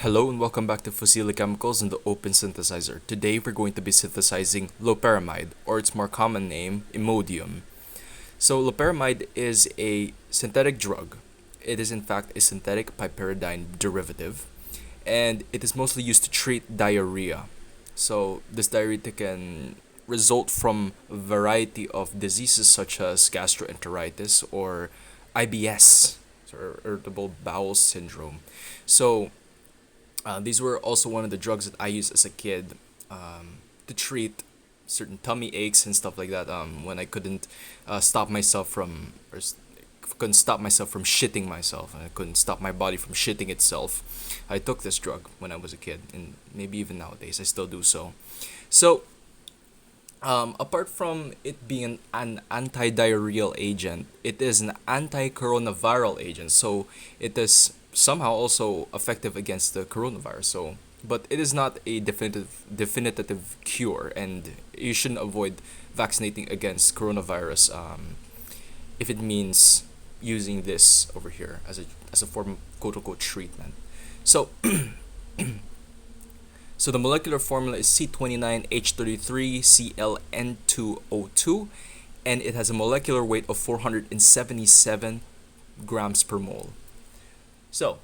Hello and welcome back to Fusili Chemicals and the Open Synthesizer. Today we're going to be synthesizing loperamide, or its more common name, Imodium. So loperamide is a synthetic drug. It is in fact a synthetic piperidine derivative, and it is mostly used to treat diarrhea. So this diarrhea can result from a variety of diseases such as gastroenteritis or IBS, or irritable bowel syndrome. So these were also one of the drugs that I used as a kid to treat certain tummy aches and stuff like that. When I couldn't stop myself from, couldn't stop myself from shitting myself, and I couldn't stop my body from shitting itself. I took this drug when I was a kid, and maybe even nowadays I still do so. So, apart from it being an antidiarrheal agent, it is an anti-coronaviral agent. So it is somehow also effective against the coronavirus. So, but it is not a definitive cure, and you shouldn't avoid vaccinating against coronavirus if it means using this over here as a form of quote unquote treatment. So. So the molecular formula is C29H33Cln2O2, and it has a molecular weight of 477 grams per mole. So,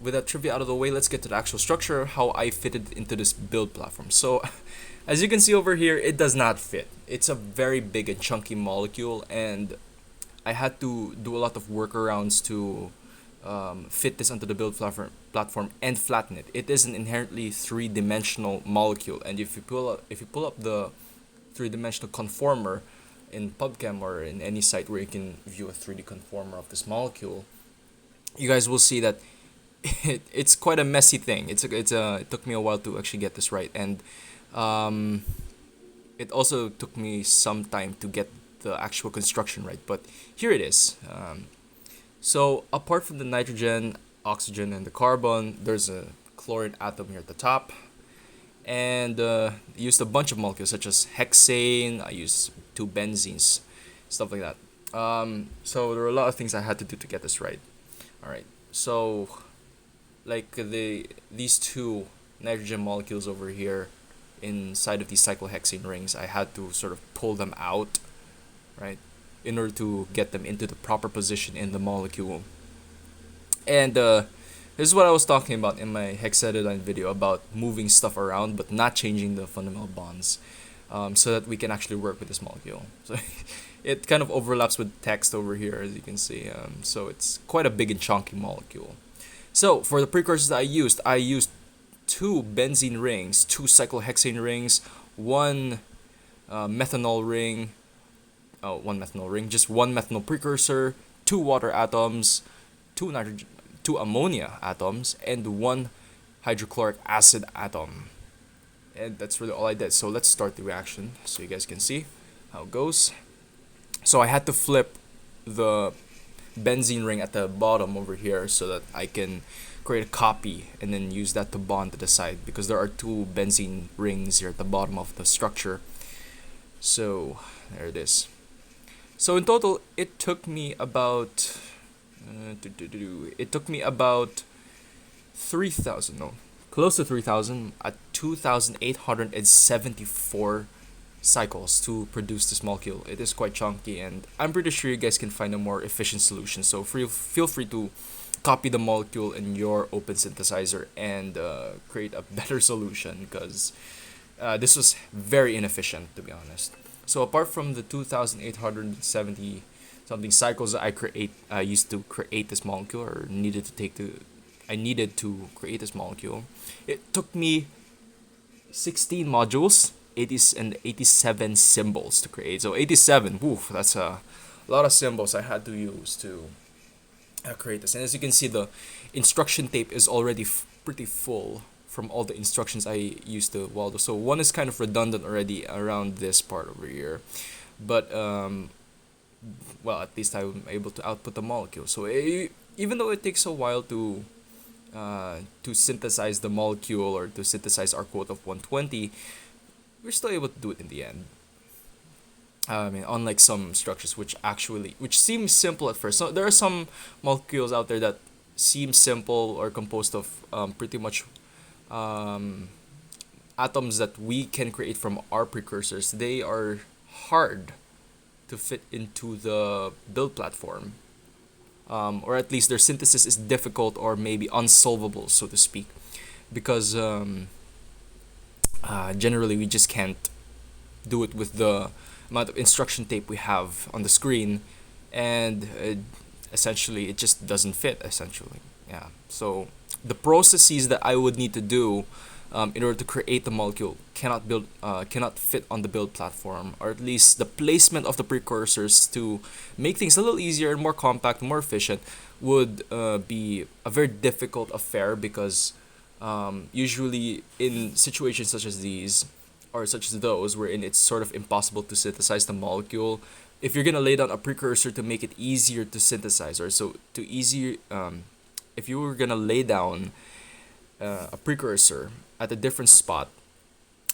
with that trivia out of the way, let's get to the actual structure, how I fitted into this build platform. So, as you can see over here, it does not fit. It's a very big and chunky molecule, and I had to do a lot of workarounds to fit this onto the build platform and flatten it. It is an inherently three-dimensional molecule, and if you pull up the three-dimensional conformer in PubChem or in any site where you can view a 3D conformer of this molecule, you guys will see that it's quite a messy thing. It took me a while to actually get this right, and it also took me some time to get the actual construction right. But here it is. So apart from the nitrogen, oxygen, and the carbon, there's a chlorine atom here at the top. And I used a bunch of molecules such as hexane, I used two benzenes, stuff like that. So there are a lot of things I had to do to get this right. Alright, so like these two nitrogen molecules over here inside of these cyclohexane rings, I had to sort of pull them out, right, in order to get them into the proper position in the molecule. And this is what I was talking about in my hexadiene video about moving stuff around but not changing the fundamental bonds, so that we can actually work with this molecule. So it kind of overlaps with text over here, as you can see. So it's quite a big and chunky molecule. So for the precursors I used two benzene rings, two cyclohexane rings, one methanol ring, just one methanol precursor, two water atoms, two ammonia atoms, and one hydrochloric acid atom. And that's really all I did. So let's start the reaction so you guys can see how it goes. So I had to flip the benzene ring at the bottom over here so that I can create a copy and then use that to bond to the side, because there are two benzene rings here at the bottom of the structure. So there it is. So in total, it took me about 3,000, no, close to 3,000 at 2,874 cycles to produce this molecule. It is quite chunky, and I'm pretty sure you guys can find a more efficient solution. So feel free to copy the molecule in your open synthesizer and create a better solution, because this was very inefficient, to be honest. So apart from the 2,870 something cycles that I used to create this molecule, or I needed to create this molecule, it took me 16 modules, 87 symbols to create. So 87, woof, that's a lot of symbols I had to use to create this. And as you can see, the instruction tape is already pretty full from all the instructions I used to Waldo. So one is kind of redundant already around this part over here, but well, at least I'm able to output the molecule. So even though it takes a while to synthesize the molecule, or to synthesize our quote of 120, we're still able to do it in the end. I mean, unlike some structures which seem simple at first. So there are some molecules out there that seem simple or composed of pretty much atoms that we can create from our precursors, they are hard to fit into the build platform. Or at least their synthesis is difficult or maybe unsolvable, so to speak, because generally we just can't do it with the amount of instruction tape we have on the screen, and essentially it just doesn't fit. Essentially, yeah. So the processes that I would need to do in order to create the molecule cannot fit on the build platform, or at least the placement of the precursors to make things a little easier and more compact, more efficient, would be a very difficult affair, because usually in situations such as these, or such as those wherein it's sort of impossible to synthesize the molecule, if you're gonna lay down a precursor to make it easier to synthesize, or so to easy if you were gonna lay down a precursor at a different spot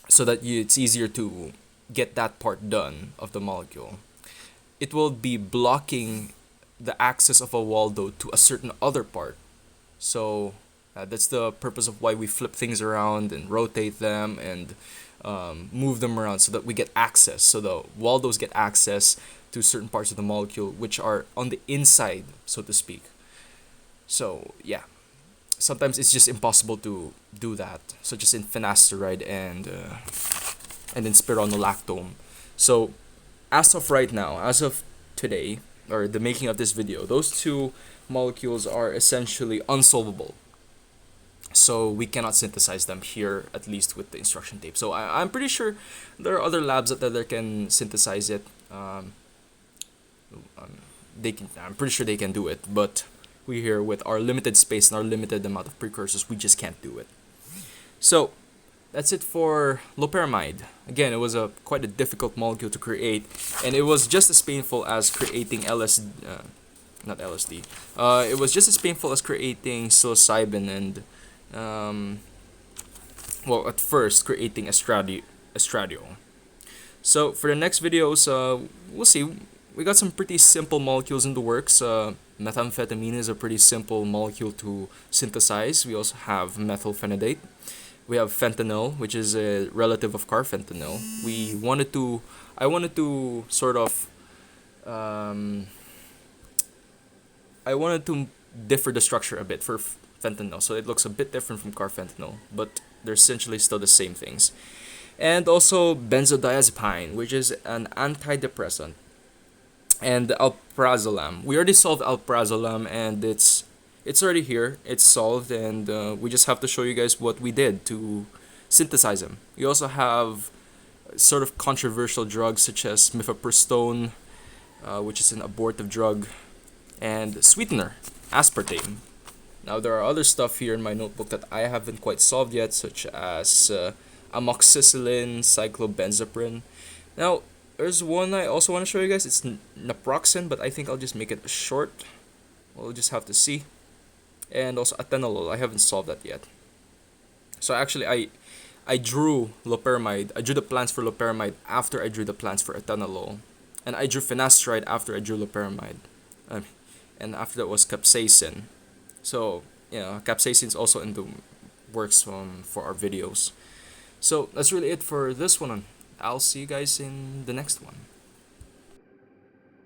so that it's easier to get that part done of the molecule, it will be blocking the access of a Waldo to a certain other part. So that's the purpose of why we flip things around and rotate them and move them around, so that we get access. So the Waldos get access to certain parts of the molecule which are on the inside, so to speak. So yeah, sometimes it's just impossible to do that, such as in finasteride and in spironolactone. So as of right now, as of today, or the making of this video, those two molecules are essentially unsolvable. So we cannot synthesize them here, at least with the instruction tape. So I'm pretty sure there are other labs that can synthesize it. They can. I'm pretty sure they can do it, but we here, with our limited space and our limited amount of precursors, we just can't do it. So that's it for loperamide. Again, it was quite a difficult molecule to create, and it was just as painful as creating not LSD. It was just as painful as creating psilocybin and well, at first creating estradiol. So for the next videos, we'll see. We got some pretty simple molecules in the works. Methamphetamine is a pretty simple molecule to synthesize. We also have methylphenidate. We have fentanyl, which is a relative of carfentanil. I wanted to sort of, I wanted to differ the structure a bit for fentanyl, so it looks a bit different from carfentanil, but they're essentially still the same things. And also benzodiazepine, which is an antidepressant, and alprazolam. We already solved alprazolam, and it's already here. It's solved, and we just have to show you guys what we did to synthesize them. We also have sort of controversial drugs such as mifepristone, which is an abortive drug, and sweetener, aspartame. Now there are other stuff here in my notebook that I haven't quite solved yet, such as amoxicillin, cyclobenzaprine. Now there's one I also want to show you guys. It's naproxen, but I think I'll just make it short. We'll just have to see. And also atenolol. I haven't solved that yet. So actually, I drew loperamide. I drew the plans for loperamide after I drew the plans for atenolol, and I drew finasteride after I drew loperamide, and after that was capsaicin. So capsaicin is also in the works for our videos. So that's really it for this one. I'll see you guys in the next one.